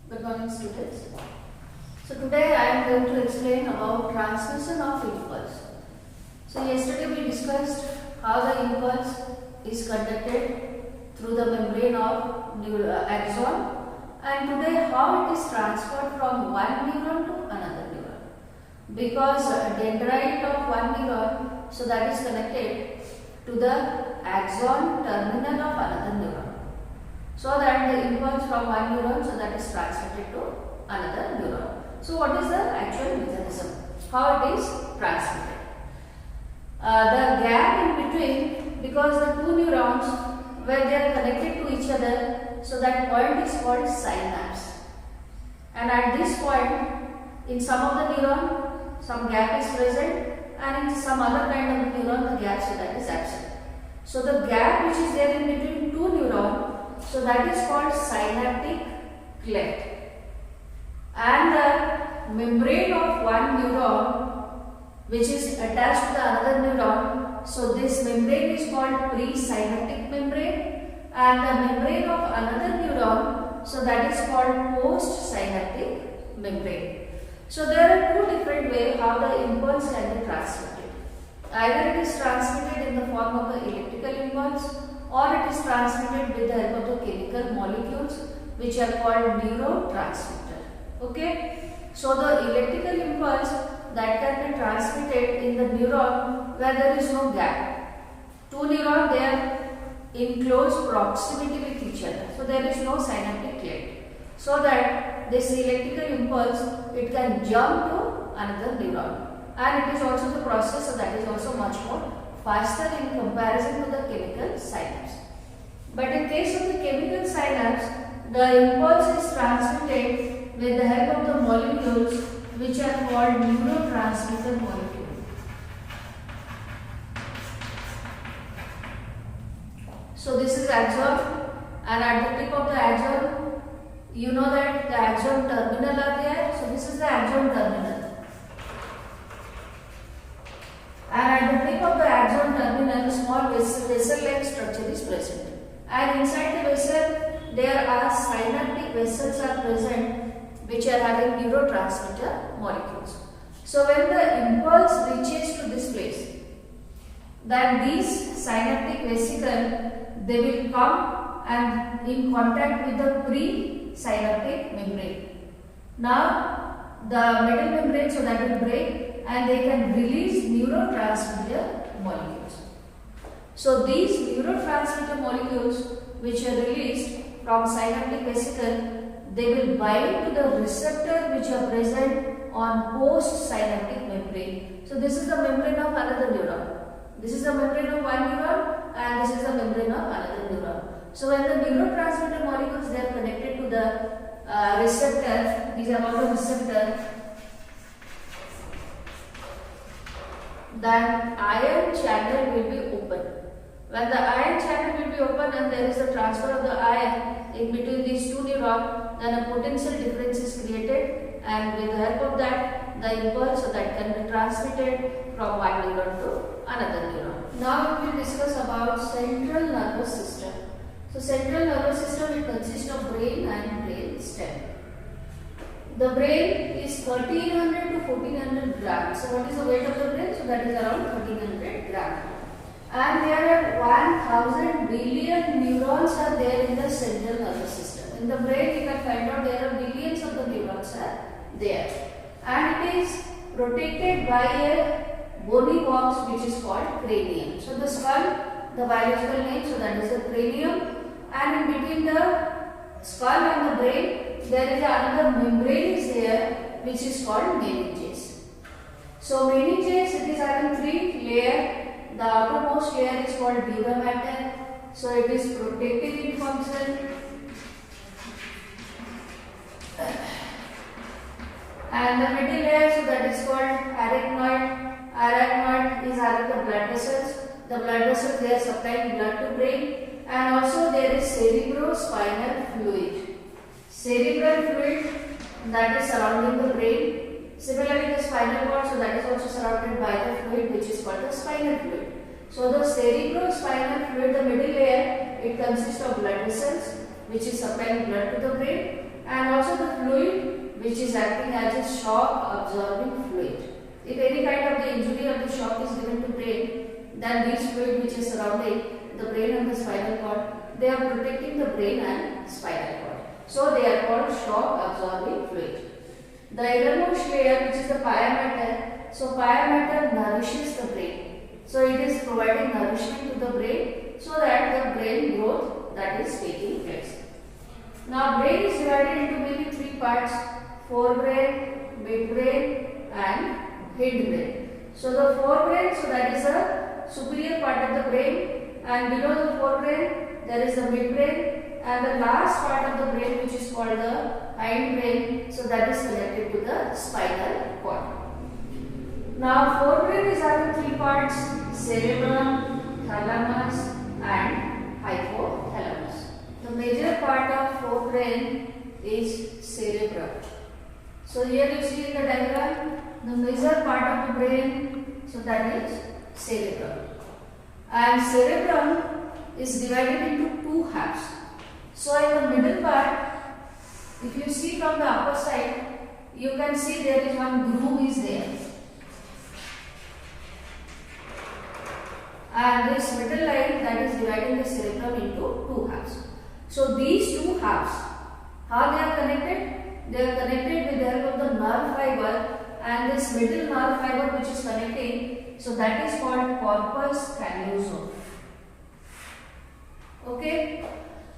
Good morning, students. So today I am going to explain about transmission of impulse. So yesterday we discussed how the impulse is conducted through the membrane of axon, and today how it is transferred from one neuron to another neuron. Because dendrite of one neuron, so that is connected to the axon terminal of another neuron. So that the impulse from one neuron, so that is transmitted to another neuron. So what is the actual mechanism? How it is transmitted? The gap in between, because the two neurons where they are connected to each other, so that point is called synapse. And at this point, in some of the neuron, some gap is present, and in some other kind of neuron, the gap, so that is absent. So the gap which is there in between two neurons, so that is called synaptic cleft. And the membrane of one neuron which is attached to the another neuron, so this membrane is called presynaptic membrane, and the membrane of another neuron, so that is called postsynaptic membrane. So there are two different ways how the impulse can be transmitted. Either it is transmitted in the form of the electrical impulse, or it is transmitted with the help of the chemical molecules which are called neurotransmitter. Okay, so the electrical impulse that can be transmitted in the neuron where there is no gap. Two neurons, they are in close proximity with each other, so there is no synaptic cleft. So that this electrical impulse, it can jump to another neuron, and it is also the process, so that is also much more faster in comparison to the chemical synapse. But in case of the chemical synapse, the impulse is transmitted with the help of the molecules which are called neurotransmitter molecules. So this is axon, and at the tip of the axon, you know that the axon terminal are there. So this is the axon terminal. And at the tip of the axon terminal, a small vessel-like structure is present. And inside the vessel, there are synaptic vessels are present which are having neurotransmitter molecules. So when the impulse reaches to this place, then these synaptic vesicles, they will come and in contact with the presynaptic membrane. Now the middle membrane, so that will break, and they can release neurotransmitter molecules. So these neurotransmitter molecules which are released from synaptic vesicle, they will bind to the receptor which are present on postsynaptic membrane. So this is the membrane of another neuron. This is the membrane of one neuron, and this is the membrane of another neuron. So when the neurotransmitter molecules, they are connected to the receptor, these are all the receptor, then ion channel will be open. When the ion channel will be open and there is a transfer of the ion in between these two neurons, then a potential difference is created, and with the help of that, the impulse, so that can be transmitted from one neuron to another neuron. Now we will discuss about central nervous system. So central nervous system, it consists of brain and brain stem. The brain is 1300 to 1400 grams. So what is the weight of the brain? So that is around 1300 grams. And there are 1000 billion neurons are there in the central nervous system. In the brain, you can find out there are billions of the neurons are there. And it is protected by a bony box which is called cranium. So the skull, the biological name, so that is the cranium. And in between the skull and the brain, there is another membrane is there which is called meninges. So meninges, it is having three layers. The outermost layer is called dura mater, so it is protective in function. And the middle layer, so that is called arachnoid. Arachnoid is having the blood vessels. The blood vessels, they are supplying blood to brain, and also there is cerebrospinal fluid. Cerebral fluid, that is surrounding the brain. Similarly, the spinal cord, so that is also surrounded by the fluid which is called the spinal fluid. So the cerebrospinal fluid, the middle layer, it consists of blood vessels which is supplying blood to the brain, and also the if the shock is given to brain, then these fluid which is surrounding the brain and the spinal cord, they are protecting the brain and spinal cord. So they are called shock absorbing fluid. The innermost layer, which is the pia mater, so pia mater nourishes the brain. So it is providing nourishment to the brain so that the brain growth that is taking place. Now brain is divided into mainly three parts: forebrain, midbrain and hindbrain. So the forebrain, so that is the superior part of the brain, and below the forebrain there is the midbrain, and the last part of the brain which is called the hindbrain, so that is connected to the spinal cord. Now forebrain is having three parts: cerebrum, thalamus and hypothalamus. The major part of forebrain is cerebrum. So here you see in the diagram the major part of the brain, so that is cerebrum. And cerebrum is divided into two halves. So in the middle part, if you see from the upper side, you can see there is one groove is there. And this middle line, that is dividing the cerebrum into two halves. So these two halves, how they are connected? They are connected with the help of the nerve fiber, and this middle nerve fiber which is connecting, so that is called corpus callosum. Okay.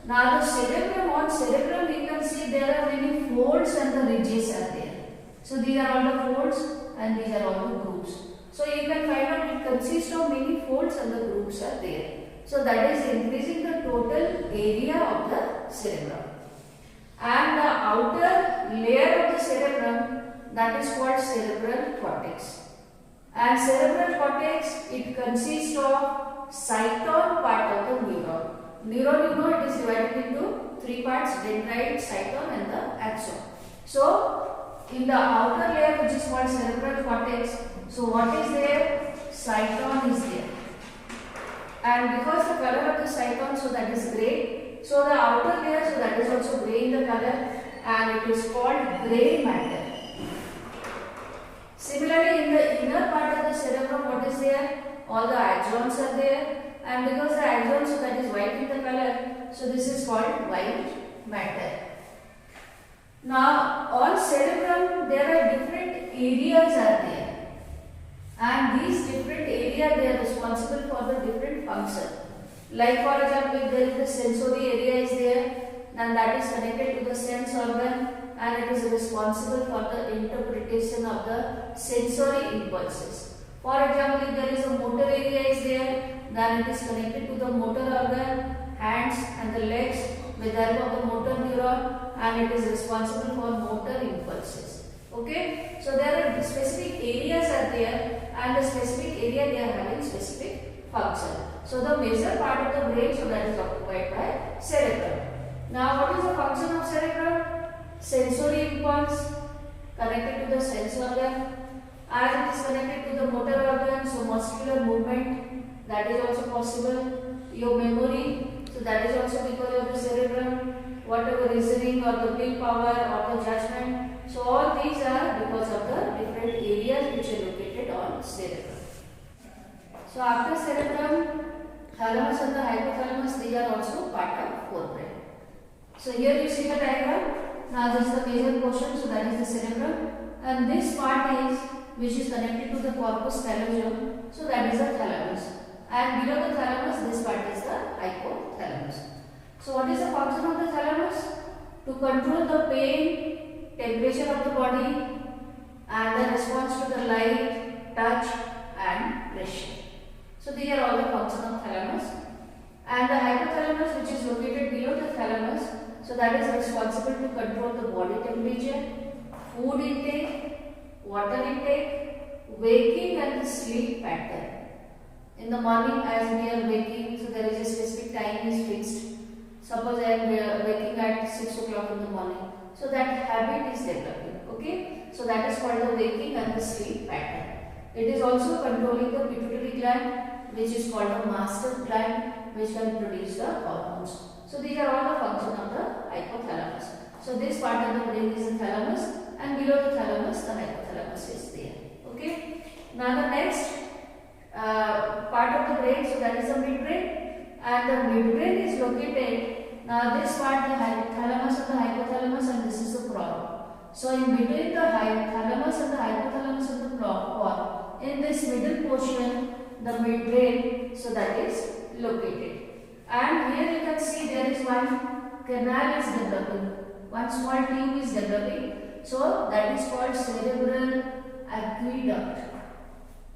Now the cerebrum, on cerebrum you can see there are many folds and the ridges are there. So these are all the folds and these are all the grooves. So you can find out it consists of many folds and the grooves are there. So that is increasing the total area of the cerebrum. And the outer layer of the cerebrum, that is called cerebral cortex. And cerebral cortex, it consists of cyton part of the neuron. Neuron, you know, it is divided into three parts: dendrite, cyton and the axon. So in the outer layer which is called cerebral cortex, so what is there? Cyton is there. And because the color of the cyton, so that is grey, so the outer layer, so that is also grey in the color, and it is called grey matter. Similarly, in the inner part of the cerebrum, what is there? All the axons are there, and because the axons, so that is white in the color, so this is called white matter. Now on cerebrum there are different areas are there, and these different areas they are responsible for the different function. Like for example, if there is the sensory area is there, then that is connected to the sense organ, and it is responsible for the interpretation of the sensory impulses. For example, if there is a motor area is there, then it is connected to the motor organ, hands and the legs with the help of the motor neuron, and it is responsible for motor impulses. Okay, so there are specific areas are there, and the specific area they are having specific function. So the major part of the brain, so that is occupied by cerebrum. Now what is the function of cerebrum? Sensory impulse connected to the sense organ. As it is connected to the motor organ, so muscular movement, that is also possible. Your memory, so that is also because of the cerebrum. Whatever reasoning or the willpower or the judgment, so all these are because of the different areas which are located on cerebrum. So after cerebrum, thalamus and the hypothalamus, these are also part of forebrain. So here you see the diagram. Now this is the major portion, so that is the cerebrum, and this part is which is connected to the corpus callosum, so that is the thalamus, and below the thalamus this part is the hypothalamus. So what is the function of the thalamus? To control the pain, temperature of the body, and the response to the light, touch and pressure. So these are all the functions of thalamus. And the hypothalamus, which is located below the thalamus, so that is responsible to control the body temperature, food intake, water intake, waking and the sleep pattern. In the morning as we are waking, so there is a specific time is fixed. Suppose I am waking at 6 o'clock in the morning. So that habit is developing. Okay. So that is called the waking and the sleep pattern. It is also controlling the pituitary gland, which is called the master gland, which can produce the hormones. So these are all the functions of the hypothalamus. So this part of the brain is the thalamus, and below the thalamus the hypothalamus is there. Okay. Now the next part of the brain, so that is the midbrain, and the midbrain is located, now this part the hypothalamus and the hypothalamus, and this is the quad. So in between the thalamus and the hypothalamus and the quad, in this middle portion, the midbrain, so that is located. And here you can see there is one canal is developing, one small tube is developing, so that is called cerebral aqueduct.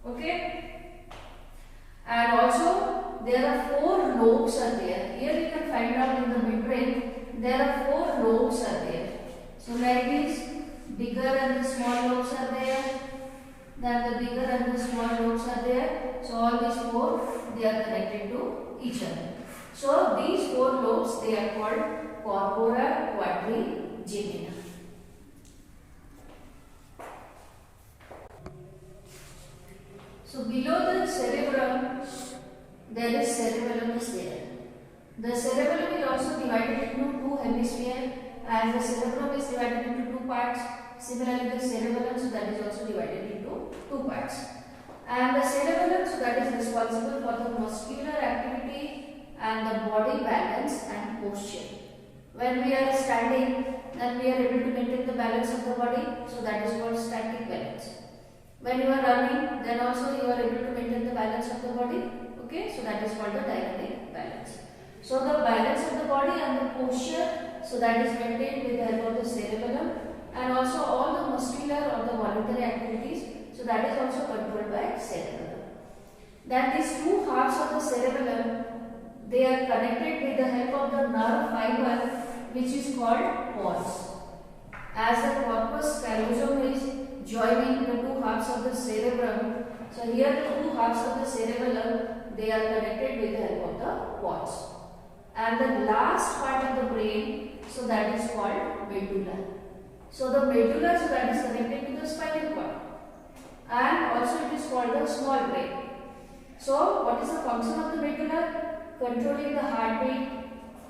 Okay, and also there are 4 lobes are there. Here you can find out in the midbrain there are 4 lobes are there. So like this, bigger and the small lobes are there. Then the bigger and the small lobes are there. So all these 4 they are connected to each other. So these 4 lobes they are called corpora quadrigemina. So below the cerebrum there is cerebellum is there. The cerebellum is also divided into 2 hemispheres, as the cerebrum is divided into 2 parts. Similarly the cerebellum, so that is also divided into 2 parts. And the cerebellum, so that is responsible for the muscular activity and the body balance and posture. When we are standing, then we are able to maintain the balance of the body, so that is called static balance. When you are running, then also you are able to maintain the balance of the body. Okay, so that is called the dynamic balance. So the balance of the body and the posture, so that is maintained with the help of the cerebellum, and also all the muscular or the voluntary activities, so that is also controlled by cerebellum. Then these 2 halves of the cerebellum, they are connected with the help of the nerve fiber, which is called pons. As the corpus callosum is joining the 2 halves of the cerebrum, so here the 2 halves of the cerebellum, they are connected with the help of the pons. And the last part of the brain, so that is called medulla. So the medulla, so that is connected to the spinal cord, and also it is called the small brain. So what is the function of the medulla? Controlling the heartbeat,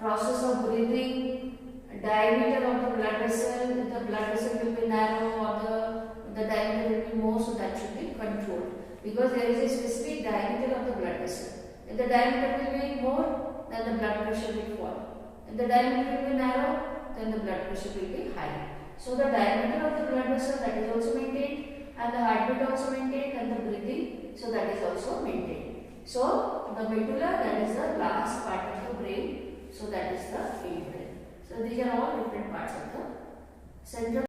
process of breathing, diameter of the blood vessel. If the blood vessel will be narrow or the diameter will be more, so that should be controlled, because there is a specific diameter of the blood vessel. If the diameter will be more, then the blood pressure will fall. If the diameter will be narrow, then the blood pressure will be high. So the diameter of the blood vessel, that is also maintained, and the heartbeat also maintained, and the breathing, so that is also maintained. So the medulla, that is the last part of the brain, so that is the field brain. So these are all different parts of the central